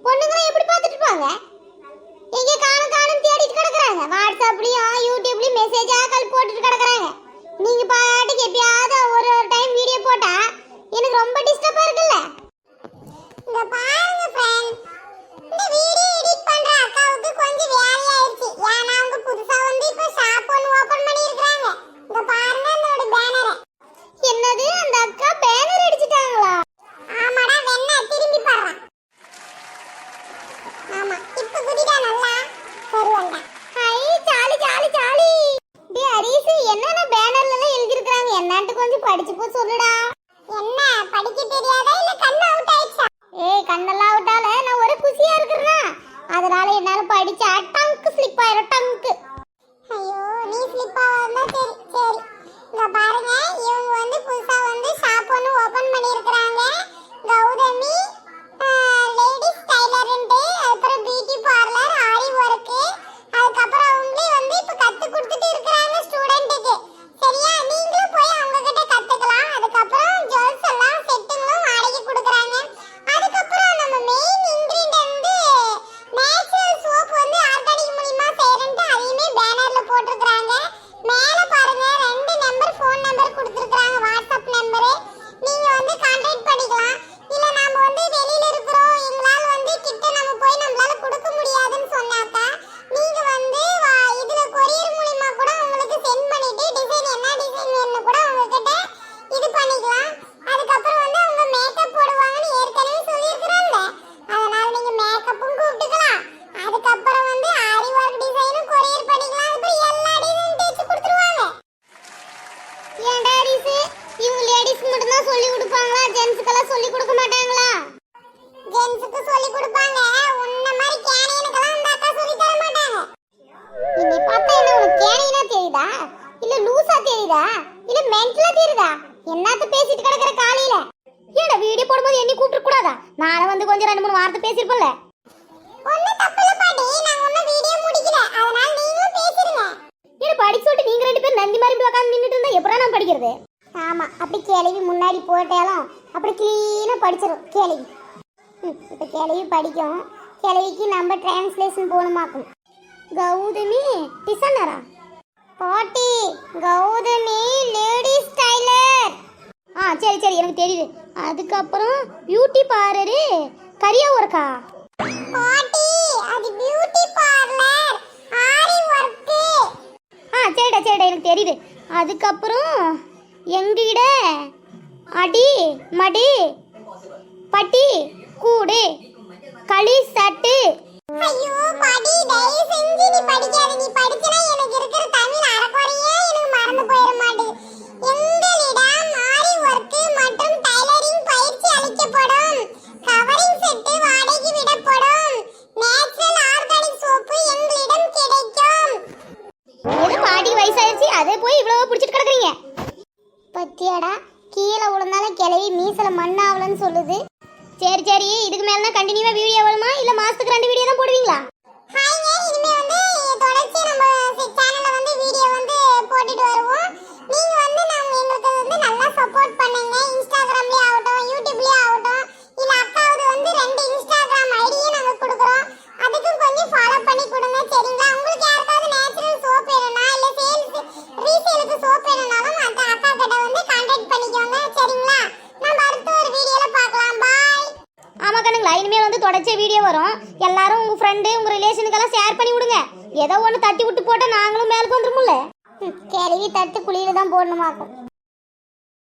பொண்ணுங்களை எப்படி பார்த்துட்டு இருப்பாங்க? எங்க காணும் தேடிட்டு கிடக்குறாங்க. வாட்ஸ்அப்லயும் யூடியூப்லயும் மெசேஜ் ஆக்கல் போட்டுட்டு கிடக்குறாங்க. நீங்க பாட்டுக்கு எப்பயாவது ஒரு டைம் வீடியோ போட்டா எனக்கு ரொம்ப டிஸ்டர்பா இருக்குல்ல. இங்க பாருங்க ஃப்ரெண்ட், இந்த வீடியோ எடிட் பண்ற அக்காவுக்கு கொஞ்சம் வேலை ஆயிடுச்சு. ஏன்னா அவங்க புதுசா வந்து இப்ப ஷாப் ஒன்னு ஓபன் பண்ணி இருக்காங்க. இங்க பாருங்க அதோட பேனர். என்னது, அந்த அக்கா பேனர் அடிச்சிட்டாங்களா? ஆமாடா வெண்ணா, திரும்பி பாரு. ஆமா, இப்ப குடிடா நல்லா வருவாங்க. ஹை சாலி சாலி சாலி. டேய் ஹரிஸ், என்னென்ன பேனர்ல எல்லாம் எழுதி இருக்காங்க? என்னன்னு கொஞ்சம் படிச்சு போ சொல்லுடா. என்ன படிக்க தெரியாதா இல்ல கண்ணு அவுட் ஆயிடுச்சா? ஏய், கண்ணெல்லாம் அவுட்டால நான் ஒரு குசியா இருக்குறேனா, அதனால என்னால படிச்சா டங்க் ஸ்லிப் ஆயிரும் டங்க். ஐயோ, நீ ஸ்லிப் ஆவறனா சரி சரி. இங்க பாருங்க, இவங்க வந்து புதுசா வந்து ஷாப் ஒன்னு ஓபன் பண்ணி இருக்காங்க. கௌதமி லேடிஸ் டைலர்ன்ட்டு, அப்புறம் பியூட்டி பார்லர், ஆரி வர்க், அதுக்கப்புறம் அவங்களே வந்து இப்ப கத்து கொடுத்துட்டு இருக்காங்க ஸ்டூடெண்ட்க்கு. சரியா, நீங்களும் போய் அவங்க கிட்ட கத்துக்கலாம். அதுக்கப்புறம் ஜுவல்ஸ் எல்லாம் செட்டுங்களும் வாடகை கொடுக்குறாங்க. அதுக்கப்புறம் நம்ம மெயின் இன்கிரிடியன்ட் வந்து நேச்சுரல் சோப் வந்து ஆர்கானிக் மூலமா செய்யறேன்ட்டு அதையுமே பேனர்ல போட்டுருக்காங்க. மேல பாருங்க 2 நம்பர் ஃபோன் நம்பர் கொடுத்துருக்காங்க, வாட்ஸ்அப் நம்பர். நீங்க வந்து கான்டாக்ட் பண்ணிக்கலாம். இல்ல நாம வந்து வெளியில இருக்கிறோம், எங்களால வந்து கிட்ட நம்ம போய் நம்மளால கொடுக்க முடியாதுன்னு சொன்னாக்கா நீங்க வந்து இதுல கொரியர் மூலமா கூட உங்களுக்கு சென்ட் பண்ணிட்டு டிசைன் என்ன டிசைன் வேணும்னு கூட அவங்க கிட்ட இது பண்ணிக்கலாம். அதுக்கப்புறம் வந்து அவங்க மேக்கப் போடுவாங்கன்னு ஏற்கனவே சொல்லியிருக்கிறாங்க. அதனால நீங்க மேக்கப்பும் கூப்பிட்டுக்கலாம். அதுக்கப்புறம் வந்து ஆரி வர்க் டிசைனும் கொரியர் பண்ணிக்கலாம். அப்புறம் எல்லா டிசைனும் தேய்ச்சி கொடுத்துருவாங்க. ஏன்டா ஹரிஸ், இவங்க லேடிஸ் மட்டும் தான் சொல்லி கொடுப்பாங்களா? ஜென்ட்ஸ்க்கெல்லாம் சொல்லி கொடுக்க மாட்டாங்களா? ஜென்ட்ஸ்க்கு சொல்லி கொடுப்பாங்க. உன்ன மாதிரி கேனியனுக்கெல்லாம் அந்த அக்கா சொல்லி தர மாட்டாங்க. இன்னை பார்த்தா என்ன உனக்கு கேனியனா தெரியுதா, இல்ல லூசா தெரியுதா, இல்ல மென்டலா தெரியுதா? என்னத்த பேசிட்டு கிடக்குற காலையில? ஏடா வீடியோ போடும்போது என்னை கூப்பிட்டு கூடாதா? நானும் வந்து கொஞ்சம் 2-3 வார்த்தை பேசிருப்பல. ஒண்ணு தப்பில்ல பாட்டி, நான் ஒண்ணு வீடியோ முடிக்கல, அதனால நீங்களும் பேசிருங்க. ஏடா படிக்க சொல்லிட்டு நீங்க 2 பேரும் நந்தி மாதிரி உட்கார்ந்து நின்னுட்டு இருந்தா எப்பறா நான் படிக்கிறது? ஆமா, அப்படி கேள்வி முன்னாடி போட்டாலும் அப்படி க்ளீனா படிச்சிரும் கேள்வி. இப்ப கேள்வி படிக்கும். கேள்விக்கு நம்ம டிரான்ஸ்லேஷன் போணுமாக்கும். கௌதமி டிசைனரா? பாட்டி, கௌதமி லேடிஸ் டைலர். சரி சரி, எனக்கு தெரியுது. அதுக்கப்புறம் பியூட்டி பார்லரு கரியா ஒர்க்கா? பாட்டி, அது பியூட்டி பார்லர் ஆரி வர்க். சரிடா சரிடா, எனக்கு தெரியுது. அதுக்கப்புறம் எங்கிட அடி மடி பட்டி கூடு களி சட்டு. ஐயோ பாட்டி, தயவு செஞ்சு நீ படிக்காத. நீ படிச்சனா எனக்கு இருக்கிற தமிழ் அரைக்குறையே எனக்கு மறந்து போயிட மாட்டேங்குது. எங்களிடம் ஆரி வர்க் மற்றும் டைலரிங் பயிற்சி அளிக்கப்படும். கவரிங் செட் வாடகைக்கு விடப்படும். நேச்சுரல் ஆர்கானிக் சோப்பு எங்களிடம் கிடைக்கும். இது பாட்டி வயசாயிருச்சு, அதே போய் இவ்வளவு பிடிச்சிட்டு கிடக்குறீங்க. பத்தியாடா, கீழே விழுந்தாலும் கிளவி மீசல மண்ணாவலன்னு சொல்லுது. சரி சரி, இதுக்கு மேல தான் கண்டினியூவா வீடியோ வருமா இல்ல மாசத்துக்கு 2 வீடியோ தான் போடுவீங்களா? ஹாய்ங்க, இனிமே வந்து தொடர்ச்சி நம்ம சேனல்ல வந்து வீடியோ வந்து போட்டுட்டு வருவோம். நீங்க வந்து நம்ம எங்களுக்கு வந்து நல்லா சப்போர்ட் பண்ணுங்க. இன்ஸ்டாகிராம்லயே ஆகட்டும், யூடியூப்லயே ஆகட்டும், இல்ல அக்காவுது வந்து 2 இன்ஸ்டாகிராம் ஐடியே நாங்க கொடுக்குறோம். அதுக்கும் கொஞ்சம் ஃபாலோ பண்ணி கொடுங்க, சரிங்களா? உங்களுக்கு யாருக்காவது நேச்சுரல் சோப் வேணும்னா இல்ல சேல்ஸ் ரீசேலுக்கு சோப் வேணும்னாலும் அந்த அக்கா கிட்ட வந்து கான்டாக்ட் பண்ணிக்கோங்க, சரிங்களா? நம்ம அடுத்த ஒரு வீடியோல பார்க்கலாம். பாய். ஆமா கண்ணுங்களா, இனிமேல் வந்து தொடர்ச்சியா வீடியோ வரும். எல்லாரும் உங்க ஃப்ரெண்டு உங்க ரிலேஷனுக்கெல்லாம் ஷேர் பண்ணி விடுங்க. ஏதோ ஒன்று தட்டி விட்டு போட்டால் நாங்களும் மேலுக்கு வந்துருமுல்ல. கேள்வி தட்டு குழியில தான் போடணுமாக்கும்.